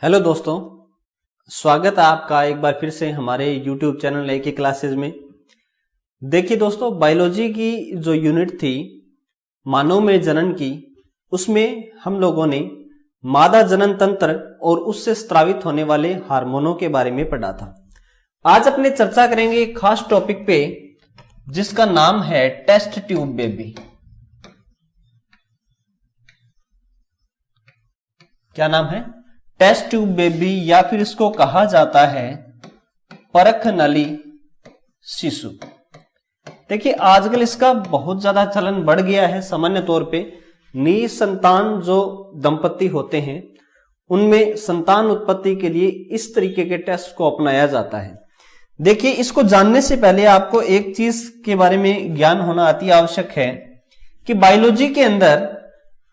Hello दोस्तों, स्वागत है आपका एक बार फिर से हमारे YouTube चैनल ए के क्लासेस में। देखिए दोस्तों, बायोलॉजी की जो यूनिट थी मानव में जनन की, उसमें हम लोगों ने मादा जनन तंत्र और उससे स्रावित होने वाले हार्मोनों के बारे में पढ़ा था। आज अपने चर्चा करेंगे एक खास टॉपिक पे जिसका नाम है टेस्ट ट्यूब बेबी। क्या नाम है? टेस्ट ट्यूब बेबी, या फिर इसको कहा जाता है परख नली शिशु। देखिए आजकल इसका बहुत ज्यादा चलन बढ़ गया है। सामान्य तौर पे निसंतान जो दंपति होते हैं उनमें संतान उत्पत्ति के लिए इस तरीके के टेस्ट को अपनाया जाता है। देखिए, इसको जानने से पहले आपको एक चीज के बारे में ज्ञान होना अति आवश्यक है कि बायोलॉजी के अंदर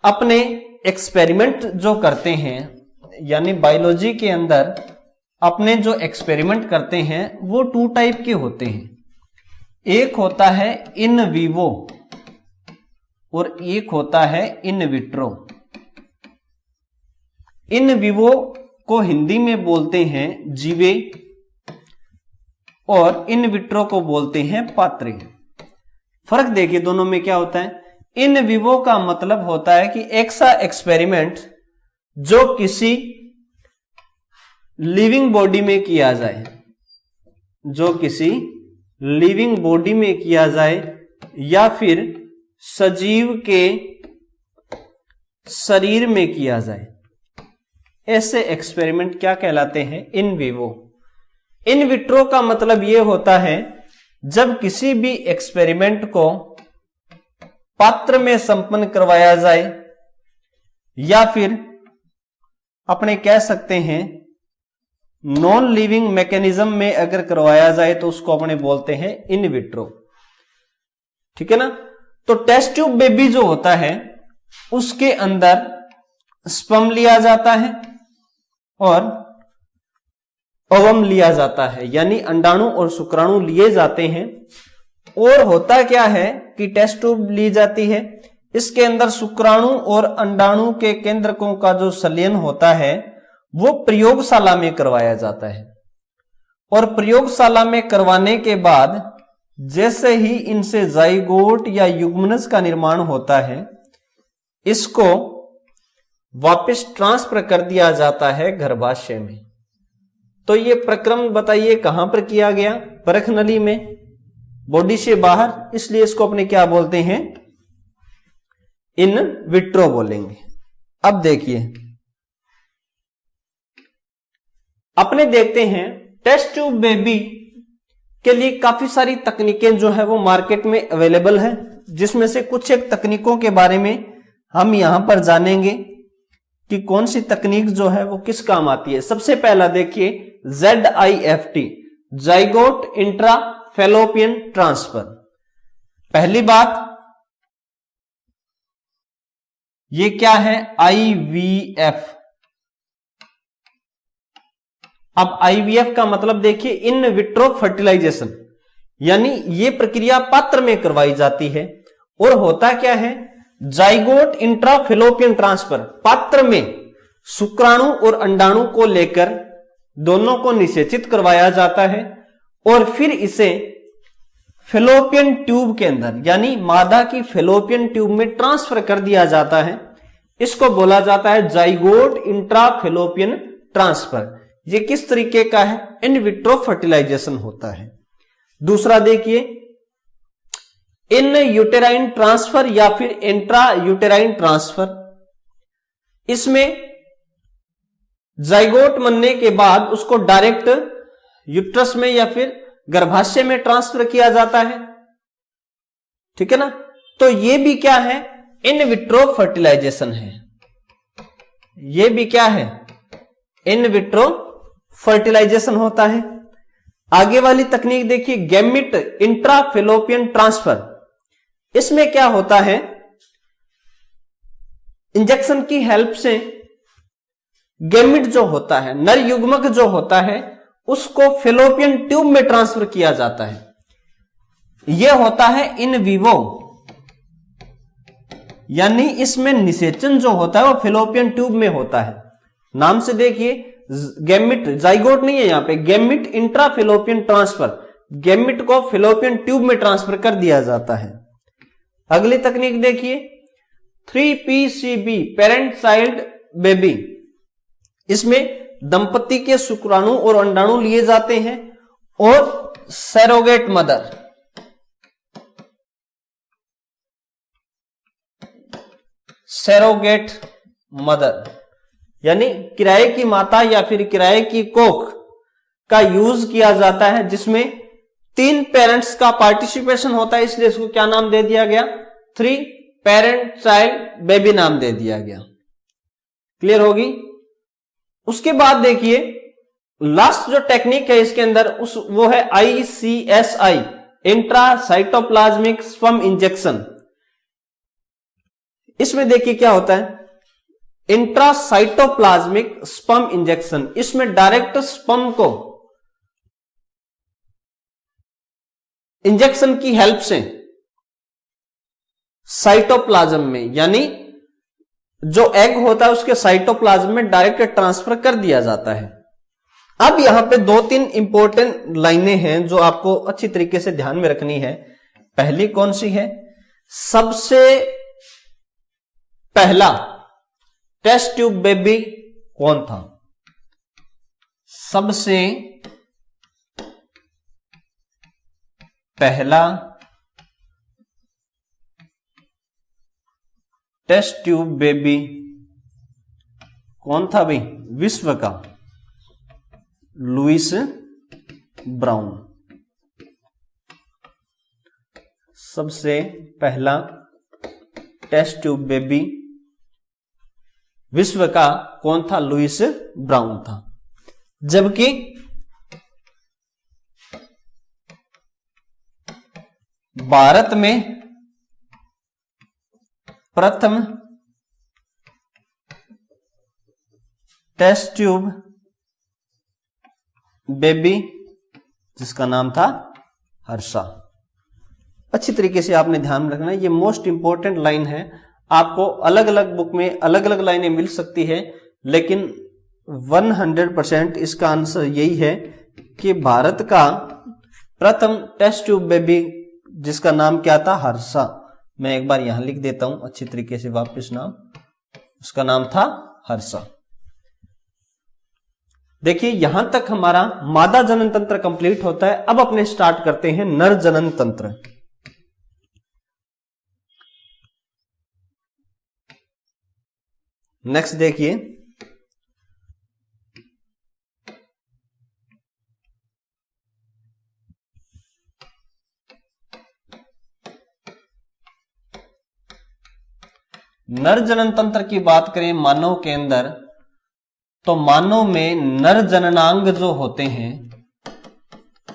अपने एक्सपेरिमेंट जो करते हैं, यानी बायोलॉजी के अंदर अपने जो एक्सपेरिमेंट करते हैं वो टू टाइप के होते हैं। एक होता है इन विवो और एक होता है इन विट्रो। इन विवो को हिंदी में बोलते हैं जीवे और इन विट्रो को बोलते हैं पात्रे। फर्क देखिए दोनों में क्या होता है। इन विवो का मतलब होता है कि ऐसा एक्सपेरिमेंट जो किसी लिविंग बॉडी में किया जाए, जो किसी लिविंग बॉडी में किया जाए या फिर सजीव के शरीर में किया जाए, ऐसे एक्सपेरिमेंट क्या कहलाते हैं? In vivo. इन विट्रो का मतलब यह होता है जब किसी भी एक्सपेरिमेंट को पात्र में संपन्न करवाया जाए या फिर अपने कह सकते हैं नॉन लिविंग मैकेनिज्म में अगर करवाया जाए तो उसको अपने बोलते हैं इन विट्रो। ठीक है ना? तो टेस्ट ट्यूब बेबी जो होता है उसके अंदर स्पर्म लिया जाता है और ओवम लिया जाता है, यानी अंडाणु और शुक्राणु लिए जाते हैं। और होता क्या है कि टेस्ट ट्यूब ली जाती है, इसके अंदर शुक्राणु और अंडाणु के केंद्रकों का जो संलयन होता है वो प्रयोगशाला में करवाया जाता है। और प्रयोगशाला में करवाने के बाद जैसे ही इनसे जाइगोट या युग्मनज का निर्माण होता है, इसको वापस ट्रांसफर कर दिया जाता है गर्भाशय में। तो ये प्रक्रम बताइए कहां पर किया गया? परख नली में, बॉडी से बाहर, इसलिए इसको अपने क्या बोलते हैं? इन विट्रो बोलेंगे। अब देखिए, अपने देखते हैं टेस्ट ट्यूब बेबी के लिए काफी सारी तकनीकें जो है वो मार्केट में अवेलेबल है, जिसमें से कुछ एक तकनीकों के बारे में हम यहां पर जानेंगे कि कौन सी तकनीक जो है वो किस काम आती है। सबसे पहला देखिए ZIFT, zygote intra fallopian transfer. पहली बात ये क्या है? IVF। अब IVF का मतलब देखिए इन विट्रो फर्टिलाइजेशन, यानी ये प्रक्रिया पात्र में करवाई जाती है। और होता क्या है? जाइगोट इंट्रा फैलोपियन ट्रांसफर, पात्र में शुक्राणु और अंडाणु को लेकर दोनों को निषेचित करवाया जाता है और फिर इसे फैलोपियन ट्यूब के अंदर, यानी मादा की फैलोपियन ट्यूब में ट्रांसफर कर दिया जाता है। इसको बोला जाता है जाइगोट इंट्रा फैलोपियन ट्रांसफर। ये किस तरीके का है? इन विट्रो फर्टिलाइजेशन होता है। दूसरा देखिए इन यूटेराइन ट्रांसफर या फिर इंट्रा यूटेराइन ट्रांसफर। इसमें जाइगोट बनने के बाद उसको डायरेक्ट यूट्रस में या फिर गर्भाशय में ट्रांसफर किया जाता है। ठीक है ना? तो ये भी क्या है? इन विट्रो फर्टिलाइजेशन है। ये भी क्या है? इन विट्रो फर्टिलाइजेशन होता है। आगे वाली तकनीक देखिए गैमिट इंट्रा फैलोपियन ट्रांसफर। इसमें क्या होता है? इंजेक्शन की हेल्प से गैमिट जो होता है, नर युग्मक जो होता है, उसको फैलोपियन ट्यूब में ट्रांसफर किया जाता है। यह होता है इन विवो, यानी इसमें निषेचन जो होता है वो फैलोपियन ट्यूब में होता है। नाम से देखिए गैमिट, जाइगोट नहीं है यहां पे, गैमिट इंट्राफिलोपियन ट्रांसफर, गैमिट को फिलोपियन ट्यूब में ट्रांसफर कर दिया जाता है। अगली तकनीक देखिए 3PCB, पेरेंट चाइल्ड बेबी। इसमें दंपति के शुक्राणु और अंडाणु लिए जाते हैं और सरोगेट मदर, सरोगेट मदर यानी किराए की माता या फिर किराए की कोख का यूज किया जाता है, जिसमें 3 पेरेंट्स का पार्टिसिपेशन होता है, इसलिए इसको क्या नाम दे दिया गया, 3 पेरेंट चाइल्ड बेबी नाम दे दिया गया। क्लियर होगी। उसके बाद देखिए लास्ट जो टेक्निक है इसके अंदर वो है ICSI, इंट्रासाइटोप्लाज्मिक स्पर्म इंजेक्शन। इसमें देखिए क्या होता है, इंट्रासाइटोप्लाज्मिक स्पर्म इंजेक्शन, इसमें डायरेक्ट स्पर्म को इंजेक्शन की हेल्प से साइटोप्लाज्म में, यानी जो एग होता है उसके साइटोप्लाज्म में डायरेक्ट ट्रांसफर कर दिया जाता है। अब यहां पे 2-3 इंपॉर्टेंट लाइनें हैं जो आपको अच्छी तरीके से ध्यान में रखनी है। पहली कौन सी है, सबसे पहला टेस्ट ट्यूब बेबी कौन था, सबसे पहला टेस्ट ट्यूब बेबी कौन था भाई, विश्व का लुइस ब्राउन। सबसे पहला टेस्ट ट्यूब बेबी विश्व का कौन था, लुइस ब्राउन था। जबकि भारत में प्रथम टेस्ट ट्यूब बेबी जिसका नाम था हर्षा। अच्छी तरीके से आपने ध्यान रखना है, ये मोस्ट इंपॉर्टेंट लाइन है। आपको अलग अलग बुक में अलग अलग लाइनें मिल सकती है, लेकिन 100% इसका आंसर यही है कि भारत का प्रथम टेस्ट ट्यूब बेबी जिसका नाम क्या था, हर्षा। मैं एक बार यहां लिख देता हूं अच्छी तरीके से वापस नाम, उसका नाम था हर्षा। देखिए यहां तक हमारा मादा जनन तंत्र कंप्लीट होता है। अब अपने स्टार्ट करते हैं नर जनन तंत्र। नेक्स्ट देखिए नर जनन तंत्र की बात करें मानव के अंदर, तो मानव में नर जननांग जो होते हैं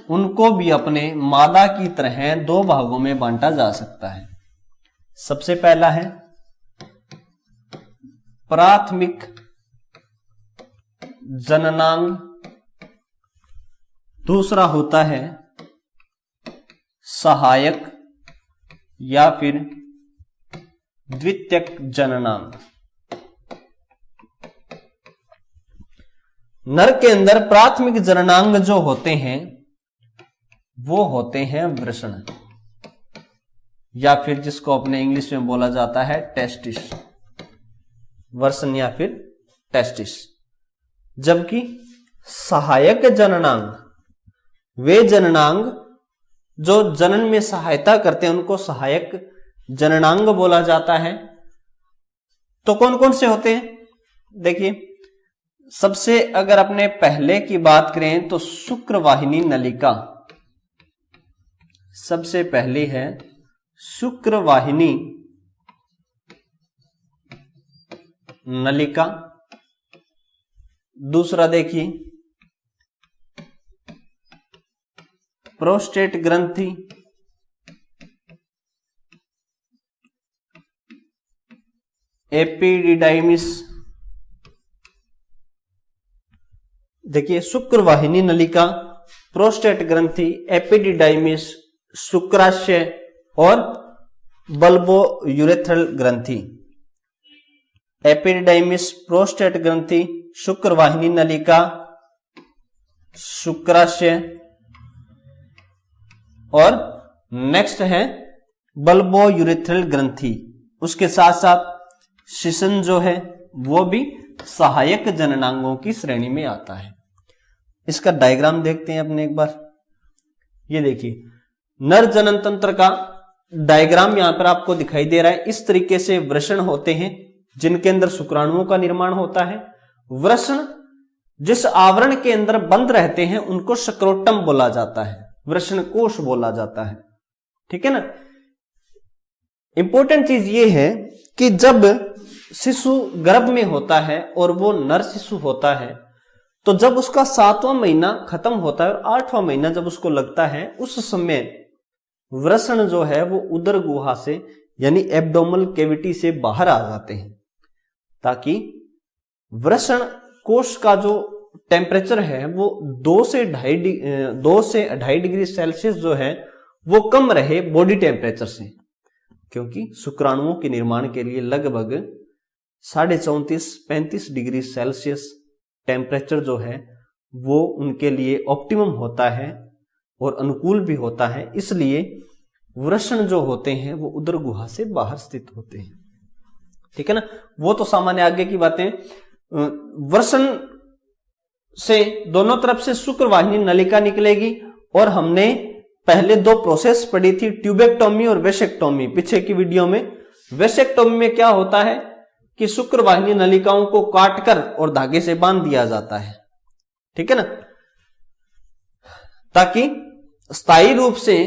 उनको भी अपने मादा की तरह 2 भागों में बांटा जा सकता है। सबसे पहला है प्राथमिक जननांग, दूसरा होता है सहायक या फिर द्वितीयक जननांग। नर के अंदर प्राथमिक जननांग जो होते हैं वो होते हैं वृषण, या फिर जिसको अपने इंग्लिश में बोला जाता है टेस्टिस, वृषण या फिर टेस्टिस। जबकि सहायक जननांग, वे जननांग जो जनन में सहायता करते हैं उनको सहायक जननांग बोला जाता है। तो कौन कौन से होते हैं, देखिए सबसे अगर अपने पहले की बात करें तो शुक्रवाहिनी नलिका सबसे पहली है, शुक्रवाहिनी नलिका। दूसरा देखिए प्रोस्टेट ग्रंथि, एपिडिडाइमिस। देखिए शुक्रवाहिनी नलिका, प्रोस्टेट ग्रंथि, एपिडिडाइमिस, शुक्राशय और बल्बो यूरेथ्रल ग्रंथि। एपिडिडाइमिस, प्रोस्टेट ग्रंथि, शुक्रवाहिनी नलिका, शुक्राशय, और नेक्स्ट है बल्बो यूरेथ्रल ग्रंथि। उसके साथ साथ शिशन जो है वो भी सहायक जननांगों की श्रेणी में आता है। इसका डायग्राम देखते हैं अपने एक बार। ये देखिए नर जनन तंत्र का डायग्राम यहां पर आपको दिखाई दे रहा है। इस तरीके से वृषण होते हैं जिनके अंदर शुक्राणुओं का निर्माण होता है। वृषण जिस आवरण के अंदर बंद रहते हैं उनको स्क्रोटम बोला जाता है, वृषण कोश बोला जाता है। ठीक है ना। इंपॉर्टेंट चीज ये है कि जब शिशु गर्भ में होता है और वो नर शिशु होता है, तो जब उसका 7वां महीना खत्म होता है और 8वां महीना जब उसको लगता है, उस समय वृषण जो है वो उदर गुहा से यानी एब्डोमल कैविटी से बाहर आ जाते हैं, ताकि वृषण कोश का जो टेम्परेचर है वो 2 से 2.5 डिग्री सेल्सियस जो है वो कम रहे बॉडी टेम्परेचर से, क्योंकि शुक्राणुओं के निर्माण के लिए लगभग 34.5-35 डिग्री सेल्सियस टेम्परेचर जो है वो उनके लिए ऑप्टिमम होता है और अनुकूल भी होता है। इसलिए वृषण जो होते हैं वो उदर गुहा से बाहर स्थित होते हैं। ठीक है ना। वो तो सामान्य आगे की बातें। वृषण से दोनों तरफ से शुक्रवाहिनी नलिका निकलेगी, और हमने पहले 2 प्रोसेस पढ़ी थी, ट्यूबेक्टोमी और वेसेक्टोमी, पीछे की वीडियो में। वेसेक्टोमी में क्या होता है कि शुक्रवाहिनी नलिकाओं को काटकर और धागे से बांध दिया जाता है। ठीक है ना, ताकि स्थायी रूप से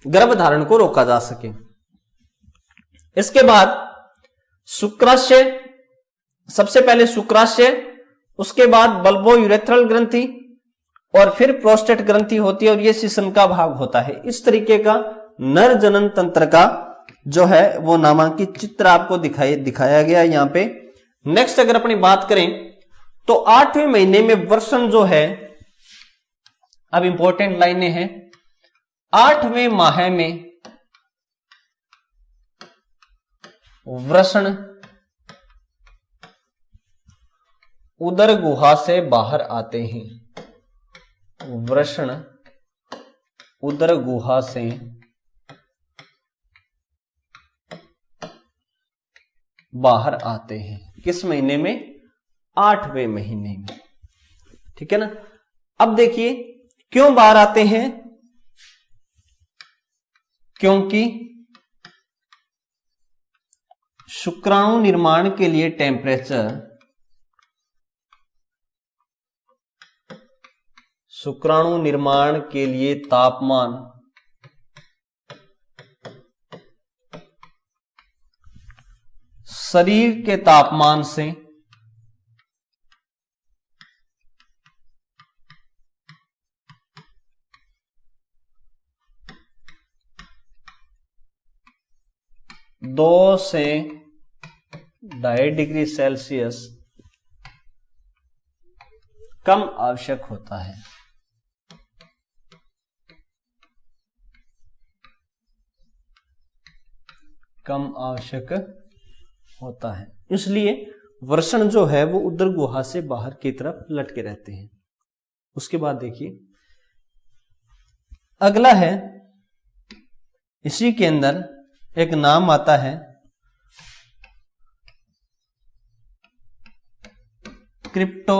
गर्भधारण को रोका जा सके। इसके बाद शुक्राशय, सबसे पहले शुक्राशय, उसके बाद बल्बो यूरेथ्रल ग्रंथि और फिर प्रोस्टेट ग्रंथि होती है, और यह शिशन का भाग होता है। इस तरीके का नर जनन तंत्र का जो है वो नामांकित चित्र आपको दिखाया गया है यहां पे। नेक्स्ट अगर अपनी बात करें तो 8वें महीने में वृषण जो है, अब इंपॉर्टेंट लाइनें हैं, 8वें माह में वृषण उदर गुहा से बाहर आते हैं। वृषण उदर गुहा से बाहर आते हैं। किस महीने में? 8वें महीने में। ठीक है ना। अब देखिए क्यों बाहर आते हैं, क्योंकि शुक्राणु निर्माण के लिए टेम्परेचर, शुक्राणु निर्माण के लिए तापमान शरीर के तापमान से 2 से 2.5 डिग्री सेल्सियस कम आवश्यक होता है। कम आवश्यक होता है, इसलिए वृषण जो है वो उदर गुहा से बाहर की तरफ लटके रहते हैं। उसके बाद देखिए अगला है, इसी के अंदर एक नाम आता है क्रिप्टो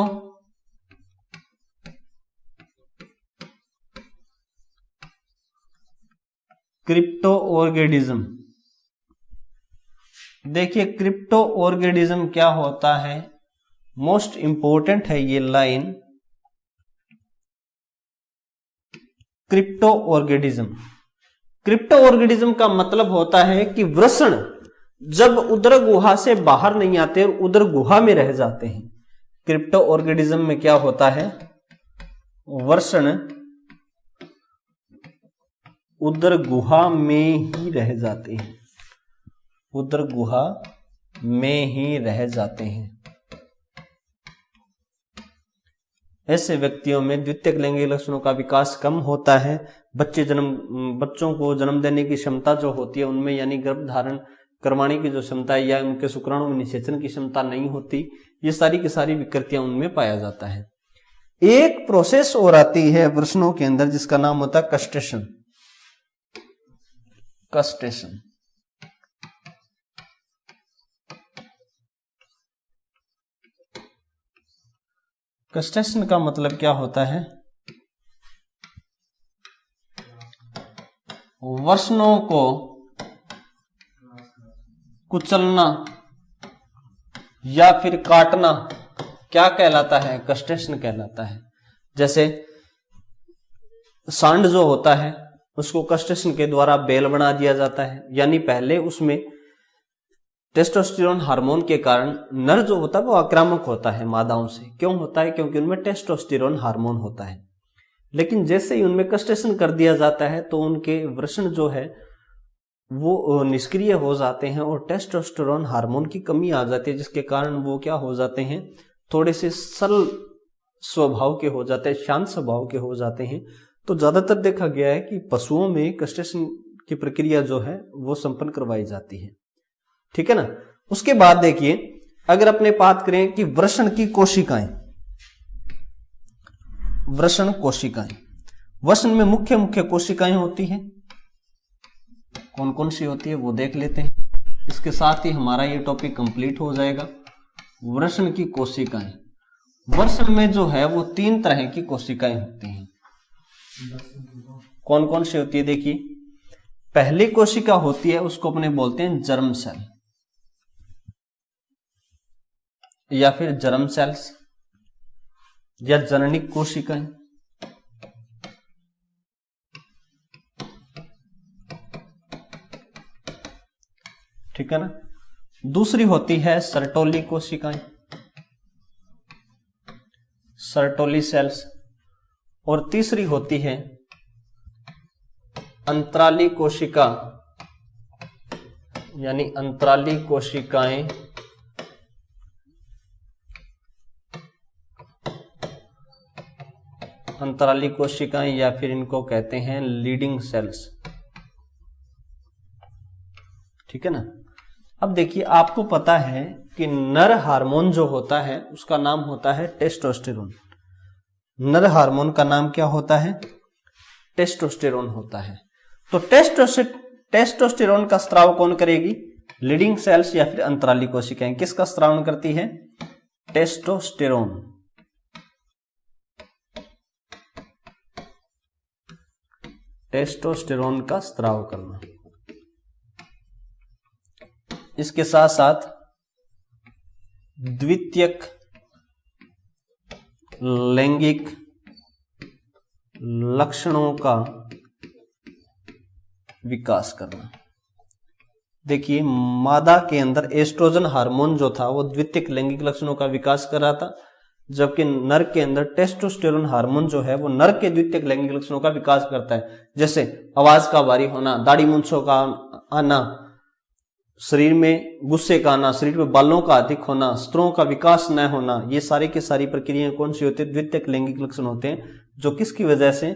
ऑर्गेनिज्म। देखिए क्रिप्टो ऑर्गेनिज्म क्या होता है, मोस्ट इंपॉर्टेंट है ये line. Crypto organism, crypto organism का मतलब होता है कि वृषण जब उदर गुहा से बाहर नहीं आते और उदर गुहा में रह जाते हैं। क्रिप्टो ऑर्गेनिज्म में क्या होता है, वृषण उदर गुहा में ही रह जाते हैं, उदर गुहा में ही रह जाते हैं। ऐसे व्यक्तियों में द्वितीयक लैंगिक लक्षणों का विकास कम होता है। बच्चों को जन्म देने की क्षमता जो होती है उनमें, यानी गर्भ धारण करवाने की जो क्षमता है या उनके शुक्राणु में निषेचन की क्षमता नहीं होती, ये सारी की सारी विकृतियां उनमें पाया जाता है। एक प्रोसेस और आती है वृषणों के अंदर जिसका नाम होता है कस्टेशन। कस्टेशन कस्टेशन का मतलब क्या होता है? वृषणों को कुचलना या फिर काटना क्या कहलाता है? कस्टेशन कहलाता है। जैसे सांड जो होता है उसको कस्टेशन के द्वारा बैल बना दिया जाता है, यानी पहले उसमें टेस्टोस्टेरोन हार्मोन के कारण नर जो होता है वो आक्रामक होता है मादाओं से। क्यों होता है? क्योंकि उनमें टेस्टोस्टेरोन हार्मोन होता है। लेकिन जैसे ही उनमें कस्टेशन कर दिया जाता है तो उनके वृषण जो है वो निष्क्रिय हो जाते हैं और टेस्टोस्टेरोन हार्मोन की कमी आ जाती है, जिसके कारण वो क्या हो जाते हैं, थोड़े से सरल स्वभाव के हो जाते हैं, शांत स्वभाव के हो जाते हैं। तो ज्यादातर देखा गया है कि पशुओं में कस्टेशन की प्रक्रिया जो है वो संपन्न करवाई जाती है। ठीक है ना। उसके बाद देखिए, अगर अपने बात करें कि वृषण की कोशिकाएं, वृषण कोशिकाएं, वृषण में मुख्य मुख्य कोशिकाएं होती हैं। कौन कौन सी होती है वो देख लेते हैं। इसके साथ ही हमारा ये टॉपिक कंप्लीट हो जाएगा। वृषण की कोशिकाएं, वृषण में जो है वो 3 तरह की कोशिकाएं होती हैं। कौन कौन सी होती है? देखिए, पहली कोशिका होती है उसको अपने बोलते हैं जर्म सेल या फिर जर्म सेल्स या जननिक कोशिकाएं। ठीक है ना। दूसरी होती है सर्टोली कोशिकाएं, सर्टोली सेल्स। और तीसरी होती है अंतराली कोशिका यानी अंतराली कोशिकाएं अंतराली कोशिकाएं या फिर इनको कहते हैं लीडिंग सेल्स। ठीक है ना। अब देखिए, आपको पता है कि नर हार्मोन जो होता है उसका नाम होता है टेस्टोस्टेरोन। नर हार्मोन का नाम क्या होता है? टेस्टोस्टेरोन होता है। तो टेस्टोस्टेरोन का स्राव कौन करेगी? लीडिंग सेल्स या फिर अंतराली कोशिकाएं। किसका स्राव करती है? टेस्टोस्टेरोन। टेस्टोस्टेरोन का स्राव करना। इसके साथ साथ द्वितीयक लैंगिक लक्षणों का विकास करना। देखिए, मादा के अंदर एस्ट्रोजन हार्मोन जो था वो द्वितीयक लैंगिक लक्षणों का विकास कर रहा था, जबकि नर के अंदर टेस्टोस्टेरोन हार्मोन जो है वो नर के द्वितीयक लैंगिक लक्षणों का विकास करता है। जैसे आवाज का भारी होना, दाढ़ी मूंछों का आना, शरीर में गुस्से का आना, शरीर में बालों का अधिक होना, स्तरों का विकास न होना, ये सारी की सारी प्रक्रियाएं कौन सी होती है? द्वितीयक लैंगिक लक्षण होते हैं, जो किसकी वजह से?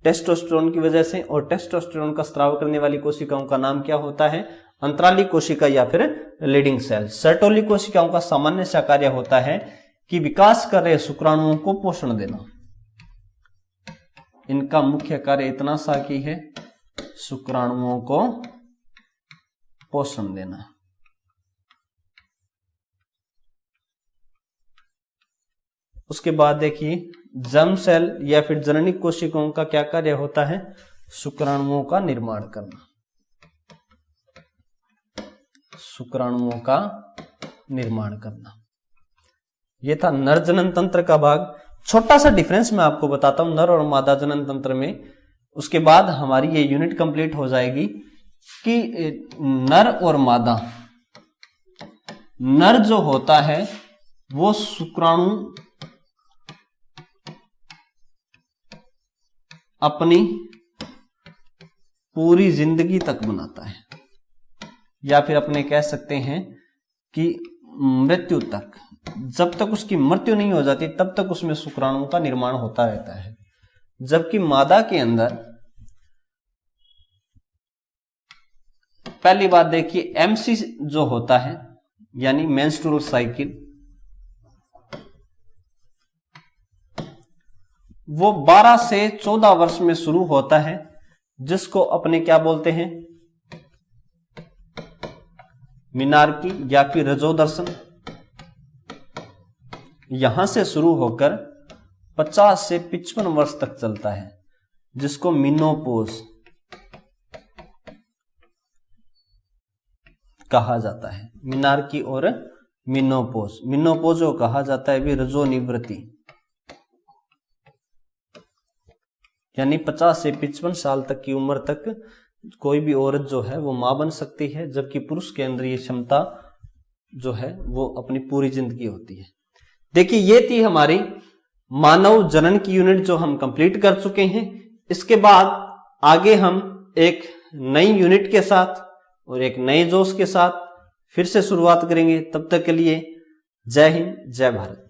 टेस्टोस्टेरोन की वजह से। और टेस्टोस्टेरोन का स्राव करने वाली कोशिकाओं का नाम क्या होता है? अंतराली कोशिका या फिर लीडिंग सेल। सर्टोली कोशिकाओं का सामान्य सा कार्य होता है कि विकास कर रहे शुक्राणुओं को पोषण देना। इनका मुख्य कार्य इतना सा की है, शुक्राणुओं को पोषण देना। उसके बाद देखिए, जर्म सेल या फिर जननिक कोशिकाओं का क्या कार्य होता है? शुक्राणुओं का निर्माण करना। शुक्राणुओं का निर्माण करना। यह था नर जनन तंत्र का भाग। छोटा सा डिफरेंस मैं आपको बताता हूं नर और मादा जनन तंत्र में। उसके बाद हमारी ये यूनिट कंप्लीट हो जाएगी कि नर और मादा। नर जो होता है वो शुक्राणु अपनी पूरी जिंदगी तक बनाता है, या फिर अपने कह सकते हैं कि मृत्यु तक, जब तक उसकी मृत्यु नहीं हो जाती तब तक उसमें शुक्राणुओं का निर्माण होता रहता है। जबकि मादा के अंदर पहली बात देखिए, एमसी जो होता है यानी मेंस्ट्रुअल साइकिल, वो 12 से 14 वर्ष में शुरू होता है, जिसको अपने क्या बोलते हैं, मीनार्की या फिर रजोदर्शन। यहां से शुरू होकर 50 से 55 वर्ष तक चलता है, जिसको मीनोपोज कहा जाता है। मीनार्की और मीनोपोज। मीनोपोज को कहा जाता है भी रजोनिवृत्ति, यानी 50 से 55 साल तक की उम्र तक कोई भी औरत जो है वो मां बन सकती है, जबकि पुरुष के अंदर ये क्षमता जो है वो अपनी पूरी जिंदगी होती है। देखिए, ये थी हमारी मानव जनन की यूनिट जो हम कंप्लीट कर चुके हैं। इसके बाद आगे हम एक नई यूनिट के साथ और एक नए जोश के साथ फिर से शुरुआत करेंगे। तब तक के लिए जय हिंद, जय भारत।